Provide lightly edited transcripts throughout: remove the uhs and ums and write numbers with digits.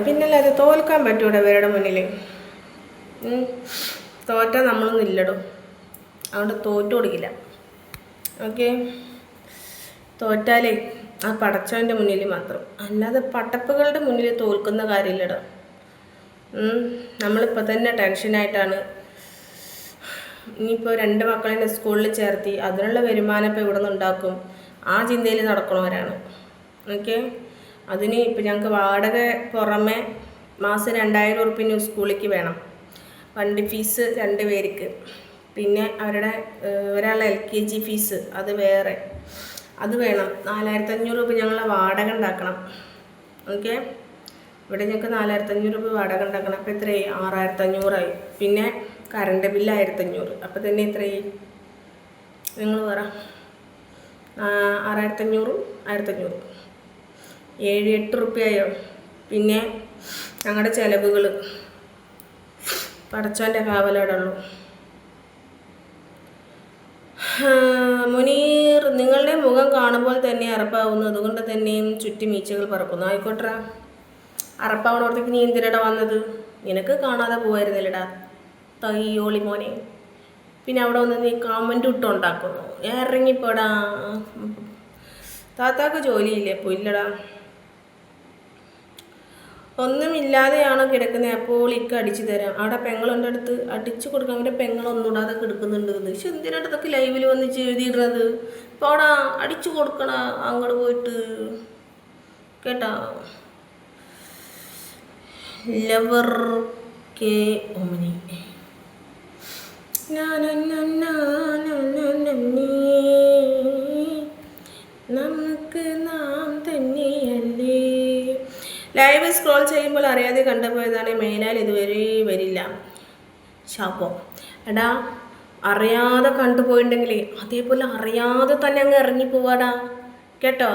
പിന്നല്ലേ അത് തോൽക്കാൻ പറ്റൂടെ ഇവരുടെ മുന്നിൽ? തോറ്റാൽ നമ്മളൊന്നും ഇല്ലടോ, അതുകൊണ്ട് തോറ്റു കൊടുക്കില്ല. ഓക്കെ, തോറ്റാലേ ആ പടച്ചവൻ്റെ മുന്നിൽ മാത്രം, അല്ലാതെ പട്ടപ്പുകളുടെ മുന്നിൽ തോൽക്കുന്ന കാര്യമില്ലടോ. നമ്മളിപ്പോൾ തന്നെ ടെൻഷനായിട്ടാണ്. ഇനിയിപ്പോൾ 2 മക്കളെ സ്കൂളിൽ ചേർത്തി അതിനുള്ള വരുമാനം ഇപ്പോൾ ഇവിടെ നിന്ന് ഉണ്ടാക്കും, ആ ചിന്തയിൽ നടക്കണവരാണ്. ഓക്കെ, അതിന് ഇപ്പം ഞങ്ങൾക്ക് വാടക പുറമെ മാസം 2000 ഉറുപ്പിക സ്കൂളിലേക്ക് വേണം. വണ്ടി ഫീസ് 2 പേർക്ക്, പിന്നെ അവരുടെ ഒരാളെ LKG ഫീസ് അത് വേറെ, അത് വേണം. 4500 രൂപ ഞങ്ങളെ വാടക ഉണ്ടാക്കണം. ഓക്കെ, ഇവിടെ ഞങ്ങൾക്ക് 4500 രൂപ വാടക ഉണ്ടാക്കണം. അപ്പോൾ എത്രയായി? 6500 പിന്നെ കറണ്ട് ബില്ല് 1500. അപ്പോൾ തന്നെ എത്രയായി നിങ്ങൾ പറ? 6500 1500 7-8 റുപ്യയോ. പിന്നെ ഞങ്ങളുടെ ചിലവുകൾ പടച്ചോൻ്റെ കാവലോടുള്ളൂ. മുനീർ, നിങ്ങളുടെ മുഖം കാണുമ്പോൾ തന്നെ അറപ്പാവുന്നു, അതുകൊണ്ട് തന്നെയും ചുറ്റി മീച്ചകൾ പറക്കുന്നു. ആയിക്കോട്ടെ, അറപ്പാവണോടത്തേക്ക് നീ എന്തിനടാ വന്നത്? നിനക്ക് കാണാതെ പോകായിരുന്നില്ലടാ തയ്യോളി മോനെ. പിന്നെ അവിടെ വന്ന് നീ കമൻറ്റ് ഇട്ടുണ്ടാക്കുന്നു. ഇറങ്ങിപ്പോടാ, താത്താക്ക് ജോലിയില്ലേ? അപ്പോൾ ഇല്ലടാ, ഒന്നുമില്ലാതെയാണോ കിടക്കുന്നത്? അപ്പോൾ ഇക്ക അടിച്ചു തരാം. അവിടെ പെങ്ങളുണ്ട്, അടുത്ത് അടിച്ചു കൊടുക്കാൻ. അവൻ്റെ പെങ്ങളൊന്നുകൂടാതെ കിടക്കുന്നുണ്ട്. പക്ഷെ എന്തിനാണ് ഇതൊക്കെ ലൈവിൽ വന്നിച്ച് എഴുതിയിടുന്നത്? ഇപ്പോൾ അവിടെ അടിച്ചു കൊടുക്കണ അങ്ങോട്ട് പോയിട്ട്, കേട്ടാ? ലവർ കെ ഒമനി നമുക്ക് നാം തന്നെയല്ലേ. ലൈവ് സ്ക്രോൾ ചെയ്യുമ്പോൾ അറിയാതെ കണ്ടുപോയതാണ്, മേലാൽ ഇതുവരെ വരില്ല. ശാപം. എടാ, അറിയാതെ കണ്ടുപോയിട്ടുണ്ടെങ്കിലേ അതേപോലെ അറിയാതെ തന്നെ അങ്ങ് ഇറങ്ങിപ്പോവാടാ, കേട്ടോ?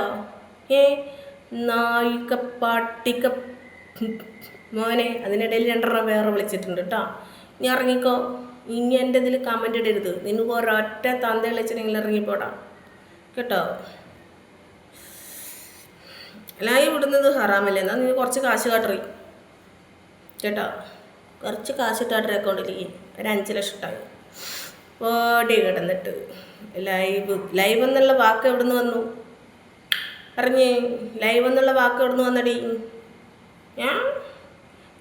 നായിക പാട്ടിക്ക മോനെ. അതിനിടയിൽ 2 വേറെ വിളിച്ചിട്ടുണ്ട് കേട്ടോ. നീ ഇറങ്ങിക്കോ. ഇനി എൻ്റെ ഇതിൽ കമൻ്റ് ഇടരുത്. നിനക്ക് ഒരൊറ്റ തന്ത വിളിച്ചിട്ടുണ്ടെങ്കിൽ ഇറങ്ങിപ്പോടാ, കേട്ടോ? ലൈവ് ഇടുന്നത് ഹറാമല്ലേ? എന്നാൽ നീ കുറച്ച് കാശ് കാട്ടറി, കേട്ടോ? കുറച്ച് കാശ് ഇട്ടാട്ടറി അക്കൗണ്ടിലേക്ക്. ഒരു 5 ലക്ഷം ഇട്ടായി ഓടി കിടന്നിട്ട് ലൈവ് എന്നുള്ള വാക്ക് എവിടെ നിന്ന് വന്നു? പറഞ്ഞേ, ലൈവ് എന്നുള്ള വാക്ക് എവിടെ നിന്ന് വന്നടി?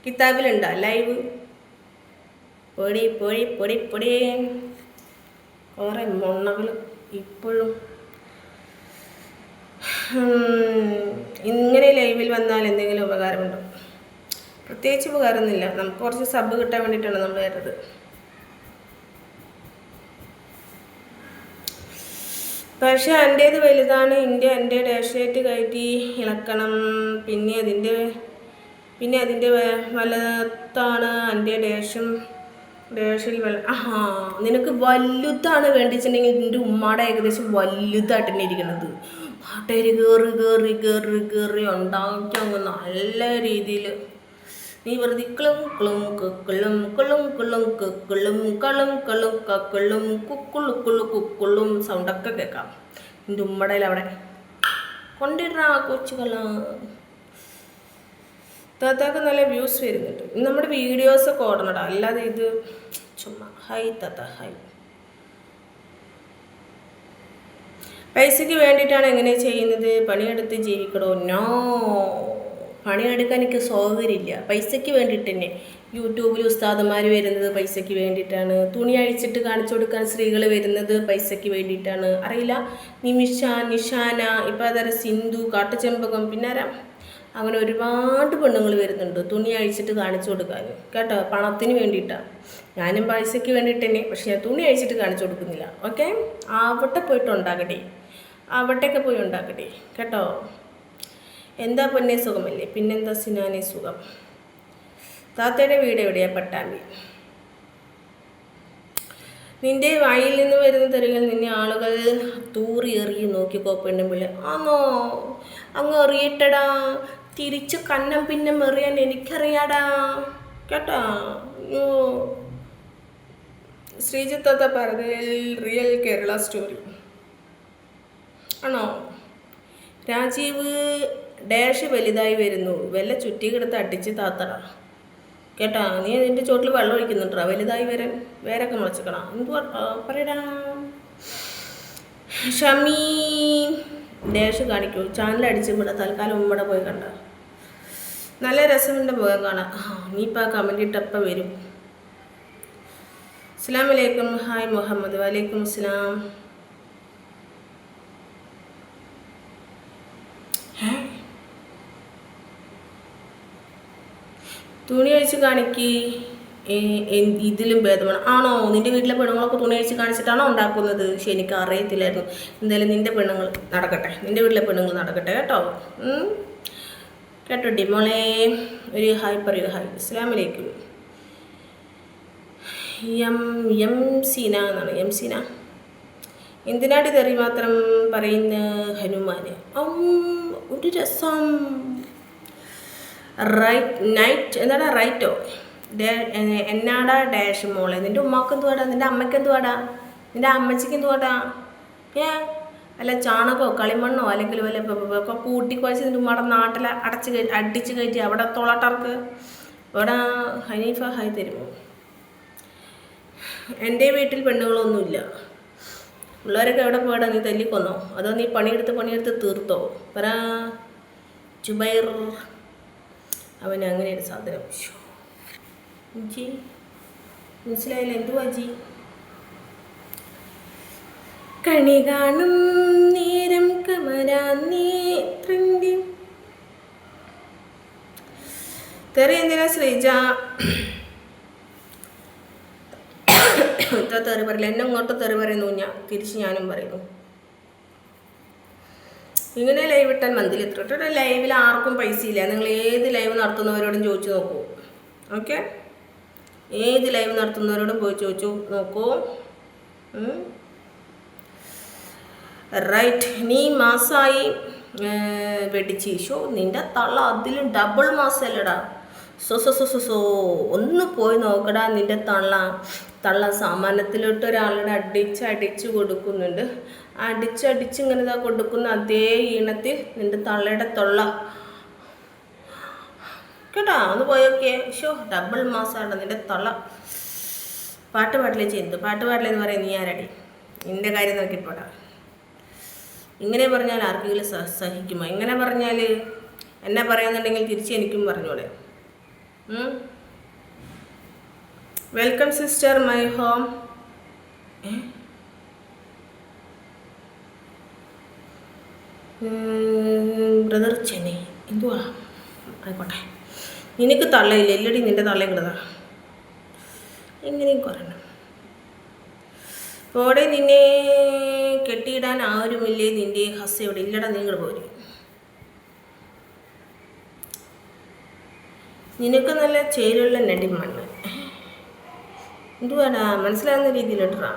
കിതാബിലുണ്ടോ ലൈവ്? പൊടി പൊടി പൊടി പൊടി. കുറേ മൊണ്ണകൾ ഇപ്പോഴും. ഇങ്ങനെ ലൈവിൽ വന്നാൽ എന്തെങ്കിലും ഉപകാരമുണ്ടോ? പ്രത്യേകിച്ച് ഉപകാരമൊന്നുമില്ല. നമുക്ക് കുറച്ച് സബ് കിട്ടാൻ വേണ്ടിയിട്ടാണ് നമ്മൾ വരുന്നത്. പക്ഷെ എൻ്റേത് വലുതാണ്. എൻ്റെ ഡാഷേറ്റ് കയറ്റി ഇളക്കണം. പിന്നെ അതിൻ്റെ വലുതാണ് എൻ്റെ ഡാഷിൽ നിനക്ക് വലുതാണ് വേണ്ടിച്ചിട്ടുണ്ടെങ്കിൽ എൻ്റെ ഉമ്മാടെ ഏകദേശം വലുതായിട്ട് തന്നെ ഇരിക്കണത്. പാട്ടേര് കയറി ഉണ്ടാക്കി അങ്ങ് നല്ല രീതിയിൽ. നീ വെറുതെ കിളും കിളും കുക്കളും കിളും കിളും കുക്കളും കളും കളും കക്കളും കുക്കുള്ളും സൗണ്ടൊക്കെ കേൾക്കാം. എൻ്റെ ഉമ്മടയിൽ അവിടെ കൊണ്ടിടാ കൊച്ചുകള. താത്താക്ക് നല്ല വ്യൂസ് വരുന്നുണ്ട്. നമ്മുടെ വീഡിയോസൊക്കെ ഓടണടാ, അല്ലാതെ ഇത് ചുമ്മാ. ഹൈ താത്ത, ഹൈ. പൈസയ്ക്ക് വേണ്ടിയിട്ടാണ് എങ്ങനെ ചെയ്യുന്നത്? പണിയെടുത്ത് ജീവിക്കണോ? നോ, പണിയെടുക്കാൻ എനിക്ക് സൗകര്യമില്ല. പൈസയ്ക്ക് വേണ്ടിയിട്ട് തന്നെ യൂട്യൂബിൽ ഉസ്താദന്മാർ വരുന്നത് പൈസയ്ക്ക് വേണ്ടിയിട്ടാണ്. തുണി അഴിച്ചിട്ട് കാണിച്ചു കൊടുക്കാൻ സ്ത്രീകൾ വരുന്നത് പൈസയ്ക്ക് വേണ്ടിയിട്ടാണ്. അറിയില്ല, നിഷാന, ഇപ്പം അതര സിന്ധു, കാട്ടുചെമ്പകം, പിന്നെ അങ്ങനെ ഒരുപാട് പെണ്ണുങ്ങൾ വരുന്നുണ്ട് തുണി അഴിച്ചിട്ട് കാണിച്ചു കൊടുക്കാൻ, കേട്ടോ? പണത്തിന് വേണ്ടിയിട്ടാണ്. ഞാനും പൈസയ്ക്ക് വേണ്ടിയിട്ട് തന്നെ, പക്ഷെ ഞാൻ തുണി അഴിച്ചിട്ട് കാണിച്ചു കൊടുക്കുന്നില്ല. ഓക്കെ, അവിടെ പോയിട്ട് ഉണ്ടാക്കട്ടെ, അവിടേക്ക് പോയി ഉണ്ടാക്കട്ടെ, കേട്ടോ? എന്താ പൊന്നെ സുഖമല്ലേ? പിന്നെന്താ സിനാനെ സുഖം. താത്തയുടെ വീട് എവിടെയാ? പട്ടാമ്പി. നിന്റെ വായിൽ നിന്ന് വരുന്ന തെറികൾ നിന്നെ ആളുകൾ തൂറി എറിയും. നോക്കിക്കോ പെണ്ണുമ്പിള്ള. ആന്നോ? അങ്ങ് എറിയട്ടടാ, തിരിച്ച് കന്നം പിന്നെ എറിയാൻ എനിക്കറിയാടാ, കേട്ടാ? ശ്രീജിത്താത്ത പറഞ്ഞതിൽ റിയൽ കേരള സ്റ്റോറി ആണോ? രാജീവ് ഡാഷ് വലുതായി വരുന്നു, വല്ല ചുറ്റിക്കെടുത്ത് അടിച്ച് താത്തട കേട്ടാ. നീ നിൻ്റെ ചോട്ടിൽ വെള്ളം ഒഴിക്കുന്നുണ്ടാ വലുതായി വരാൻ, വേരൊക്കെ മുളച്ചിക്കണം. എന്തുവാ പറയടാ. ഷമീ ഡാഷ് കാണിക്കൂ, ചാനൽ അടിച്ച് ഇവിടെ തൽക്കാലം ഉമ്മടെ പോയി കണ്ട. നല്ല രസമുണ്ട് മുഖം കാണാം. നീ ഇപ്പം ആ കമൻറ്റ് ഇട്ടപ്പം വരും. അസ്സലാമു അലൈക്കും. ഹായ് മുഹമ്മദ്. വലൈക്കും അസ്സലാം. തുണി അഴിച്ച് കാണിക്ക്, ഇതിലും ഭേദമാണ്. ആണോ നിൻ്റെ വീട്ടിലെ പെണ്ണുങ്ങളൊക്കെ തുണി അഴിച്ച് കാണിച്ചിട്ടാണോ ഉണ്ടാക്കുന്നത്? പക്ഷെ എനിക്ക് അറിയത്തില്ലായിരുന്നു. എന്തായാലും നിൻ്റെ പെണ്ണുങ്ങൾ നടക്കട്ടെ, നിൻ്റെ വീട്ടിലെ പെണ്ണുങ്ങൾ നടക്കട്ടെ കേട്ടോ. കേട്ടോ ഡിമോളെ, ഒരു ഹായ് പറയൂ. ഹായ്. അസ്സലാമു അലൈക്കും. എം സീന എന്നാണ്. എം സീന എന്തിനാടി തെറി മാത്രം പറയുന്ന ഹനുമാന്? ഒരു രസം. നൈറ്റ് എന്താണ് റൈറ്റോ? എന്നാടാ ഡാഷ് മോളെ. നിൻ്റെ ഉമ്മാക്ക് എന്തുവാടാ, നിൻ്റെ അമ്മയ്ക്ക് എന്തുവാടാ, നിൻ്റെ അമ്മച്ചിക്ക് എന്തുവാടാ? അല്ല ചാണകമോ കളിമണ്ണോ അല്ലെങ്കിൽ വല്ല കൂട്ടിക്കുഴച്ച് നിൻ്റെ ഉമ്മയുടെ നാട്ടിൽ അടിച്ച് കയറ്റി അവിടെ തൊളട്ടർക്ക്. അവിടെ ഹനീഫ ഹായ് തരുമോ? എൻ്റെ വീട്ടിൽ പെണ്ണുങ്ങളൊന്നുമില്ല. പിള്ളേരൊക്കെ എവിടെ പോയടാ? നീ തല്ലിക്കൊന്നോ അതോ നീ പണിയെടുത്ത് തീർത്തോ? പറ ജുബൈർ. അവൻ അങ്ങനെ ഒരു സാധനം. ജി മനസ്സിലായില്ല എന്തുവാ ജി? കണി കാണും നേരം കമരാന്നേത്രൻ്റെ തെറി എന്തിനാ ശ്രീജ? ഇത്ര തെറി പറയില്ല. എന്നെ ഇങ്ങോട്ട് തെറി പറയുന്നു, ഞാൻ തിരിച്ച് ഞാനും പറയുന്നു. ഇങ്ങനെ ലൈവ് ഇട്ടാൽ മന്തിൽ എത്ര ലൈവിൽ ആർക്കും പൈസ ഇല്ല. നിങ്ങൾ ഏത് ലൈവ് നടത്തുന്നവരോടും ചോദിച്ചു നോക്കൂ. ഓക്കെ, ഏത് ലൈവ് നടത്തുന്നവരോടും പോയി ചോദിച്ചു നോക്കൂ. റൈറ്റ്. നീ മാസമായി വെടിച്ച് ഷോ നിൻ്റെ തള്ള അതിലും ഡബിൾ മാസമല്ലടാ. സോ ഒന്ന് പോയി നോക്കടാ. നിൻ്റെ തള്ള സാമാനത്തിലോട്ട് ഒരാളുടെ അടിച്ച് കൊടുക്കുന്നുണ്ട്. അടിച്ച് ഇങ്ങനെ ഇതാ കൊടുക്കുന്ന അതേ ഈണത്തിൽ നിൻ്റെ തള്ളയുടെ തൊള്ള കേട്ടാ. ഒന്ന് പോയൊക്കെ ഷോ ഡബിൾ മാസമാണ് നിൻ്റെ തള്ള. പാട്ട് പാട്ടിലേ ചെയ്യുന്നത്. പാട്ട് പാട്ടിലെന്ന് പറയാൻ നീ ആരടി? നിൻ്റെ കാര്യം നോക്കിപ്പോടാ. ഇങ്ങനെ പറഞ്ഞാൽ ആർക്കെങ്കിലും സഹിക്കുമോ? ഇങ്ങനെ പറഞ്ഞാൽ എന്നെ പറയാന്നുണ്ടെങ്കിൽ തിരിച്ച് എനിക്കും പറഞ്ഞോളെ. Welcome sister my home. Brother Chennai എന്തുവാ ആയിക്കോട്ടെ. നിനക്ക് തള്ളയില്ല എല്ലടി, നിൻ്റെ തള്ളയും കിടതാ എങ്ങനെയും കുറയണം. പോടെ നിന്നെ കെട്ടിയിടാൻ ആരുമില്ലേ? നിൻ്റെ ഹസ് എവിടെ? ഇല്ലടാ നീ ഇങ്ങോട്ട് പോരെ. നിനക്ക് നല്ല ചേരുള്ള നടിമണ്ണ്. എന്തുവാടാ മനസ്സിലാകുന്ന രീതിയിലിട്ടാ.